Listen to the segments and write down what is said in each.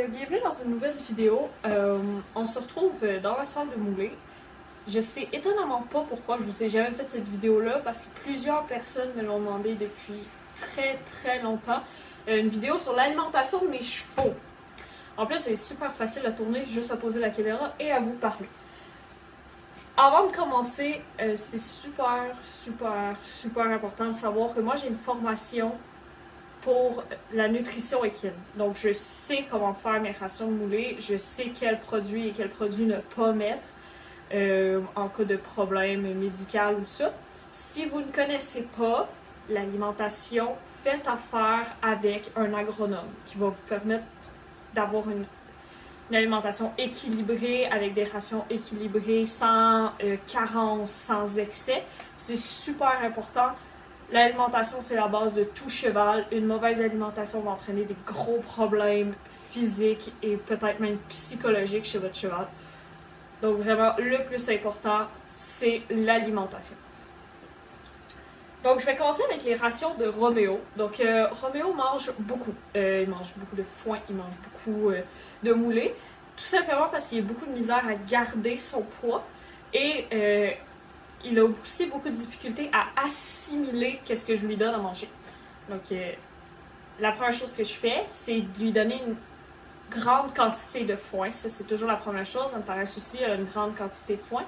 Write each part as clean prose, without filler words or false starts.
bienvenue dans une nouvelle vidéo. On se retrouve dans la salle de moulée. Je sais étonnamment pas pourquoi je vous ai jamais fait cette vidéo-là, parce que plusieurs personnes me l'ont demandé depuis très longtemps. Une vidéo sur l'alimentation de mes chevaux. En plus, elle est super facile à tourner, juste à poser la caméra et à vous parler. Avant de commencer, c'est super important de savoir que moi j'ai une formation pour la nutrition équine. Donc je sais comment faire mes rations de moulée, je sais quels produits et quels produits ne pas mettre en cas de problème médical ou ça. Si vous ne connaissez pas l'alimentation, faites affaire avec un agronome qui va vous permettre d'avoir une alimentation équilibrée, avec des rations équilibrées, sans carence, sans excès. C'est super important. L'alimentation, c'est la base de tout cheval. Une mauvaise alimentation va entraîner des gros problèmes physiques et peut-être même psychologiques chez votre cheval. Donc vraiment, le plus important, c'est l'alimentation. Donc, je vais commencer avec les rations de Roméo. Donc, Roméo mange beaucoup. Il mange beaucoup de foin, il mange beaucoup de moulée. Tout simplement parce qu'il a beaucoup de misère à garder son poids. Et il a aussi beaucoup de difficultés à assimiler ce que je lui donne à manger. Donc, la première chose que je fais, c'est de lui donner une grande quantité de foin. Ça, c'est toujours la première chose. Antares aussi a une grande quantité de foin.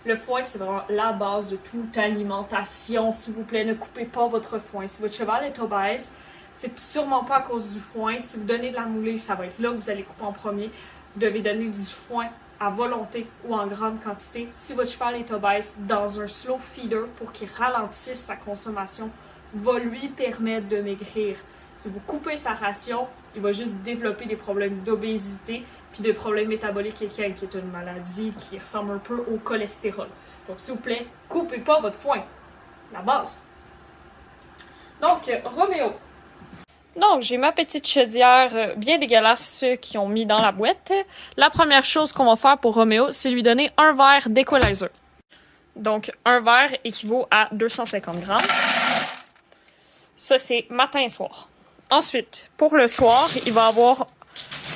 Le foin, c'est vraiment la base de toute alimentation. S'il vous plaît, ne coupez pas votre foin. Si votre cheval est obèse, c'est sûrement pas à cause du foin. Si vous donnez de la moulée, ça va être là que vous allez couper en premier. Vous devez donner du foin à volonté ou en grande quantité. Si votre cheval est obèse, dans un slow feeder pour qu'il ralentisse sa consommation, va lui permettre de maigrir. Si vous coupez sa ration, il va juste développer des problèmes d'obésité puis des problèmes métaboliques équins, qui est une maladie qui ressemble un peu au cholestérol. Donc, s'il vous plaît, coupez pas votre foin. La base. Donc, Roméo. Donc, j'ai ma petite chaudière bien dégueulasse qu'ils ont mis dans la boîte. La première chose qu'on va faire pour Roméo, c'est lui donner un verre d'Equalizer. Donc, un verre équivaut à 250 grammes. Ça, c'est matin et soir. Ensuite, pour le soir, il va avoir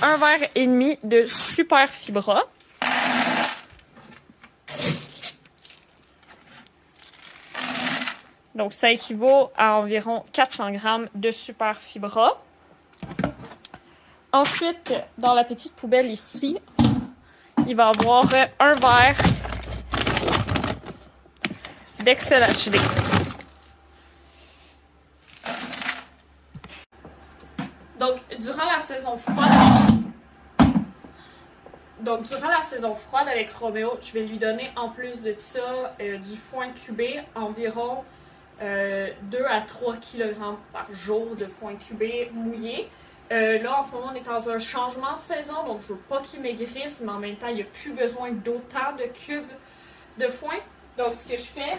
un verre et demi de Super Fibra. Donc, ça équivaut à environ 400 grammes de Super Fibra. Ensuite, dans la petite poubelle ici, il va avoir un verre d'Excel HD. Donc, durant la saison froide avec Roméo, je vais lui donner en plus de ça du foin cubé, environ 2 à 3 kg par jour de foin cubé mouillé. Là, en ce moment, on est dans un changement de saison, donc je ne veux pas qu'il maigrisse, mais en même temps, il n'y a plus besoin d'autant de cubes de foin. Donc, ce que je fais,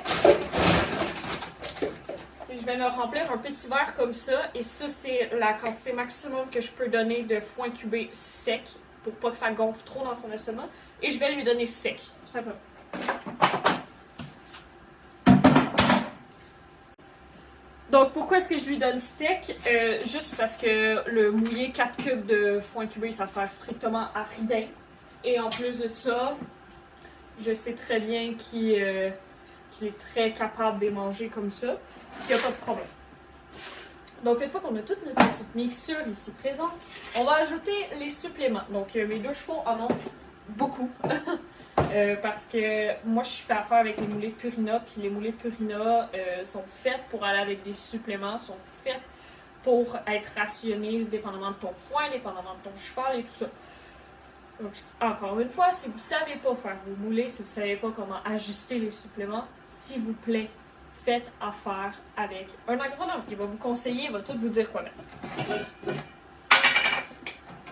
c'est que je vais me remplir un petit verre comme ça, et ça, c'est la quantité maximum que je peux donner de foin cubé sec, pour pas que ça gonfle trop dans son estomac, et je vais lui donner sec, tout simplement. Donc, pourquoi est-ce que je lui donne sec? Juste parce que le mouillé 4 cubes de foin cubé, ça sert strictement à rien. Et en plus de ça, je sais très bien qu'il est très capable de les manger comme ça, puis il n'y a pas de problème. Donc, une fois qu'on a toute notre petite mixture ici présente, on va ajouter les suppléments. Donc, mes deux chevaux en ont beaucoup. Parce que moi, je fais affaire avec les moulées Purina, puis les moulées Purina sont faites pour aller avec des suppléments, sont faites pour être rationnées dépendamment de ton foin, dépendamment de ton cheval et tout ça. Donc, encore une fois, si vous ne savez pas faire vos moulées, si vous ne savez pas comment ajuster les suppléments, s'il vous plaît, faites affaire avec un agronome. Il va vous conseiller, il va tout vous dire quoi mettre.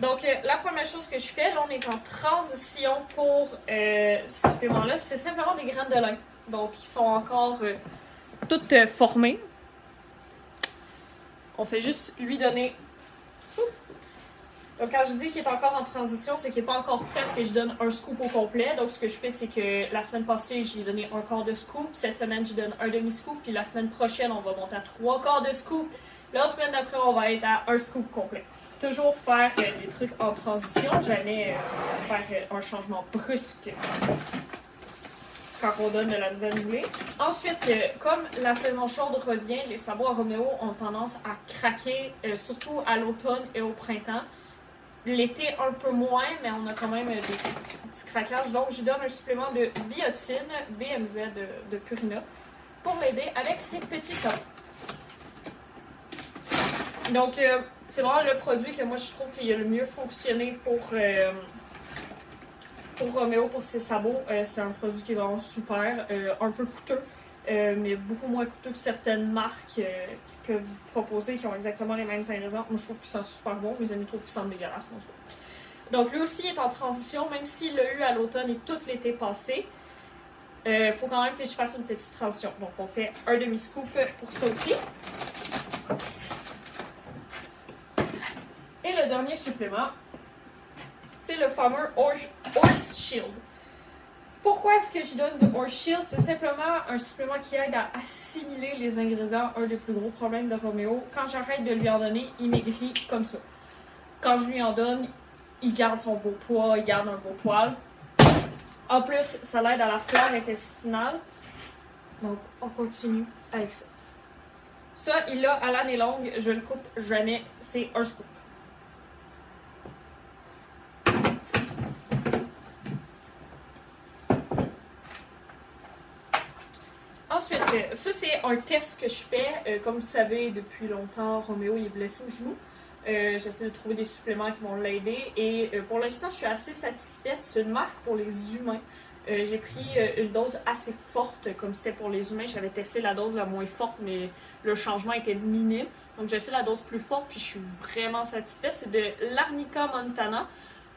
Donc, la première chose que je fais, là, on est en transition pour ce supplément-là, c'est simplement des graines de lin. Donc, ils sont encore toutes formées. On fait juste lui donner. Donc, quand je dis qu'il est encore en transition, c'est qu'il n'est pas encore prêt, parce que je donne un scoop au complet. Donc, ce que je fais, c'est que la semaine passée, j'ai donné un quart de scoop. Cette semaine, je donne un demi-scoop. Puis la semaine prochaine, on va monter à 3 quarts de scoop. L'autre semaine d'après, on va être à un scoop complet. toujours faire des trucs en transition, jamais faire un changement brusque quand on donne de la nouvelle moulée. Ensuite, comme la saison chaude revient, les sabots à Romeo ont tendance à craquer, surtout à l'automne et au printemps. L'été, un peu moins, mais on a quand même des petits craquages. Donc, je donne un supplément de biotine, BMZ de Purina, pour l'aider avec ses petits sabots. Donc, c'est vraiment le produit que moi, je trouve qu'il a le mieux fonctionné pour Romeo, pour ses sabots. C'est un produit qui est vraiment super, un peu coûteux, mais beaucoup moins coûteux que certaines marques qui peuvent proposer, qui ont exactement les mêmes ingrédients. Moi, je trouve qu'ils sentent super bons. Mes amis trouvent qu'ils sentent dégueulasses. Donc, lui aussi est en transition, même s'il l'a eu à l'automne et tout l'été passé. Il faut quand même que je fasse une petite transition. Donc, on fait un demi-scoop pour ça aussi. Et le dernier supplément, c'est le fameux Horse Shield. Pourquoi est-ce que je donne du Horse Shield? C'est simplement un supplément qui aide à assimiler les ingrédients. Un des plus gros problèmes de Romeo. Quand j'arrête de lui en donner, il maigrit comme ça. Quand je lui en donne, il garde son beau poids, il garde un beau poil. En plus, ça l'aide à la flore intestinale. Donc, on continue avec ça. Ça, il l'a à l'année longue. Je le coupe jamais. C'est un scoop. Ensuite, ça c'est un test que je fais. Comme vous savez, depuis longtemps, Romeo il est blessé au genou. J'essaie de trouver des suppléments qui vont l'aider. Et pour l'instant, je suis assez satisfaite. C'est une marque pour les humains. J'ai pris une dose assez forte, comme c'était pour les humains. J'avais testé la dose la moins forte, mais le changement était minime. Donc j'essaie la dose plus forte, puis je suis vraiment satisfaite. C'est de l'Arnica Montana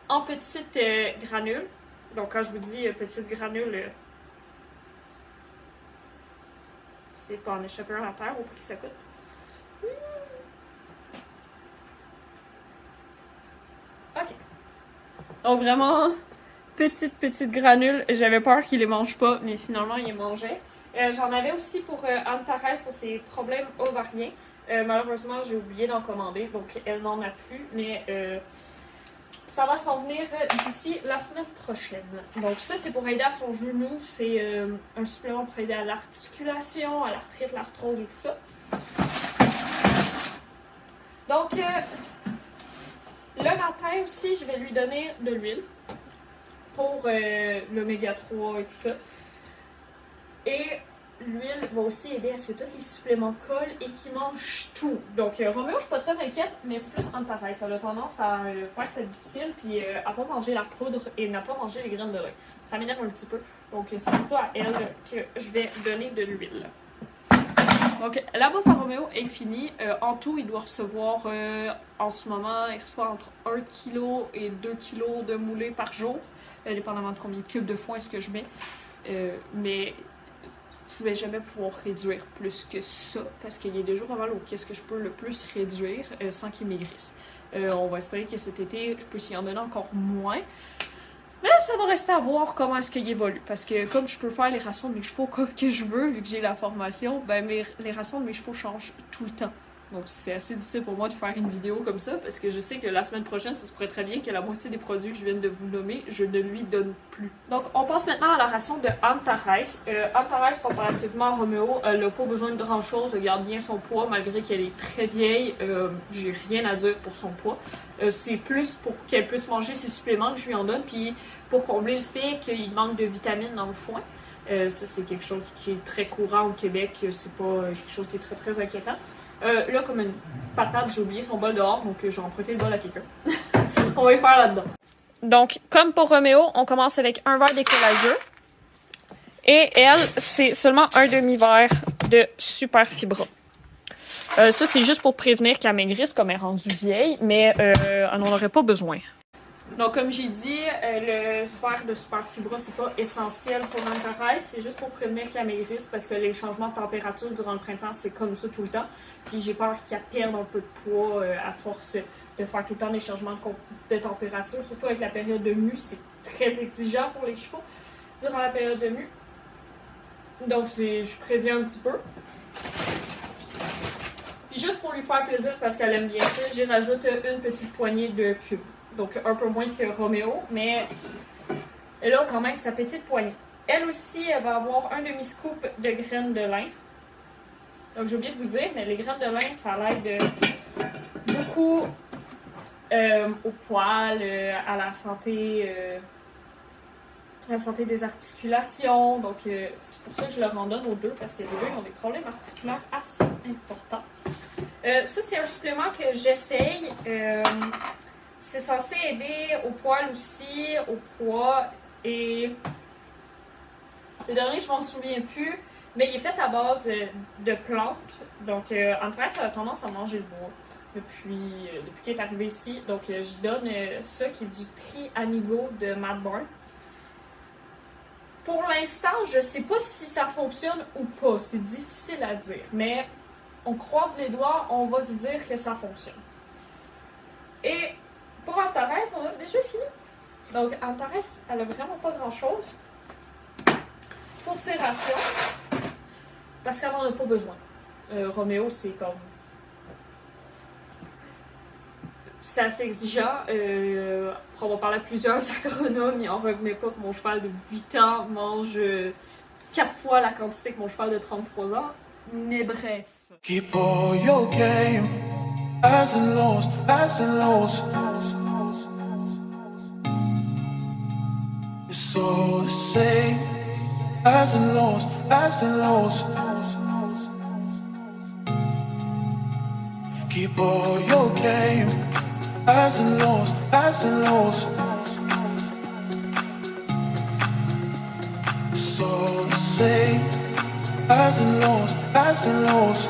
en petites granules. Donc quand je vous dis petites granules, c'est pas en échapper un à terre au prix que ça coûte. Ok. Donc vraiment, petite granule. J'avais peur qu'il les mange pas, mais finalement il les mangeait. J'en avais aussi pour Antares pour ses problèmes ovariens. Malheureusement, j'ai oublié d'en commander, donc elle n'en a plus, mais ça va s'en venir d'ici la semaine prochaine. Donc ça, c'est pour aider à son genou. C'est un supplément pour aider à l'articulation, à l'arthrite, l'arthrose et tout ça. Donc, le matin aussi, je vais lui donner de l'huile pour l'oméga 3 et tout ça. Et l'huile va aussi aider à ce que tous les suppléments collent et qu'il mange tout. Donc, Roméo, je suis pas très inquiète, mais c'est plus Antares. Ça a tendance à faire que c'est difficile, puis à pas manger la poudre et n'a pas mangé les graines de lin. Ça m'énerve un petit peu. Donc, c'est surtout à elle que je vais donner de l'huile. Donc, la bouffe à Roméo est finie. En tout, il doit recevoir, en ce moment, il reçoit entre 1 kg et 2 kg de moulée par jour, dépendamment de combien de cubes de foin est-ce que je mets. Mais je vais jamais pouvoir réduire plus que ça, parce qu'il y a des jours avant l'autre qu'est-ce que je peux le plus réduire sans qu'il maigrisse. On va espérer que cet été, je peux s'y en donner encore moins. Mais ça va rester à voir comment est-ce qu'il évolue. Parce que comme je peux faire les rations de mes chevaux comme que je veux, vu que j'ai la formation, ben les rations de mes chevaux changent tout le temps. Donc c'est assez difficile pour moi de faire une vidéo comme ça, parce que je sais que la semaine prochaine, ça se pourrait très bien que la moitié des produits que je viens de vous nommer, je ne lui donne plus. Donc on passe maintenant à la ration de Antares. Antares, comparativement à Romeo, elle n'a pas besoin de grand chose, elle garde bien son poids, malgré qu'elle est très vieille. J'ai rien à dire pour son poids. C'est plus pour qu'elle puisse manger ses suppléments que je lui en donne, puis pour combler le fait qu'il manque de vitamines dans le foin. Ça, c'est quelque chose qui est très courant au Québec, c'est pas quelque chose qui est très très inquiétant. Là, comme une patate, j'ai oublié son bol dehors, donc j'ai emprunté le bol à quelqu'un. On va y faire là-dedans. Donc, comme pour Roméo, on commence avec un verre d'équaliseur. Et elle, c'est seulement un demi-verre de Super Fibra. Ça, c'est juste pour prévenir qu'elle maigrisse, comme elle est rendue vieille, mais elle n'en aurait pas besoin. Donc, comme j'ai dit, le verre de Super Fibra, c'est pas essentiel pour Antares, c'est juste pour prévenir qu'elle maigrisse, parce que les changements de température durant le printemps, c'est comme ça tout le temps. Puis j'ai peur qu'elle perde un peu de poids à force de faire tout le temps des changements de température, surtout avec la période de mue, c'est très exigeant pour les chevaux durant la période de mue. Donc, je préviens un petit peu. Puis juste pour lui faire plaisir, parce qu'elle aime bien ça, j'y rajoute une petite poignée de cubes. Donc un peu moins que Roméo, mais elle a quand même sa petite poignée. Elle aussi, elle va avoir un demi-scoop de graines de lin. Donc j'ai oublié de vous dire, mais les graines de lin, ça l'aide beaucoup au poil, à la santé des articulations. Donc c'est pour ça que je leur en donne aux deux, parce que les deux ils ont des problèmes articulaires assez importants. Ça, c'est un supplément que j'essaye. C'est censé aider au poil aussi, au poids et... Le dernier, je m'en souviens plus, mais il est fait à base de plantes. Donc, Andrés a tendance à manger le bois depuis qu'il est arrivé ici. Donc, je donne ça qui est du Tri-Amigo de Matt Barnes. Pour l'instant, je sais pas si ça fonctionne ou pas. C'est difficile à dire, mais on croise les doigts, on va se dire que ça fonctionne. Et pour Antares, on a déjà fini. Donc, Antares, elle a vraiment pas grand-chose pour ses rations, parce qu'elle n'en a pas besoin. Roméo, c'est comme... C'est assez exigeant. On va parler à plusieurs agronomes, ils en revenaient pas que mon cheval de 8 ans mange 4 fois la quantité que mon cheval de 33 ans. Mais bref. Keep all your game, highs and lows, highs and lows. It's all the same, highs and lows, highs and lows. Keep all your game, highs and lows, highs and lows. It's all the same, highs and lows, highs and lows.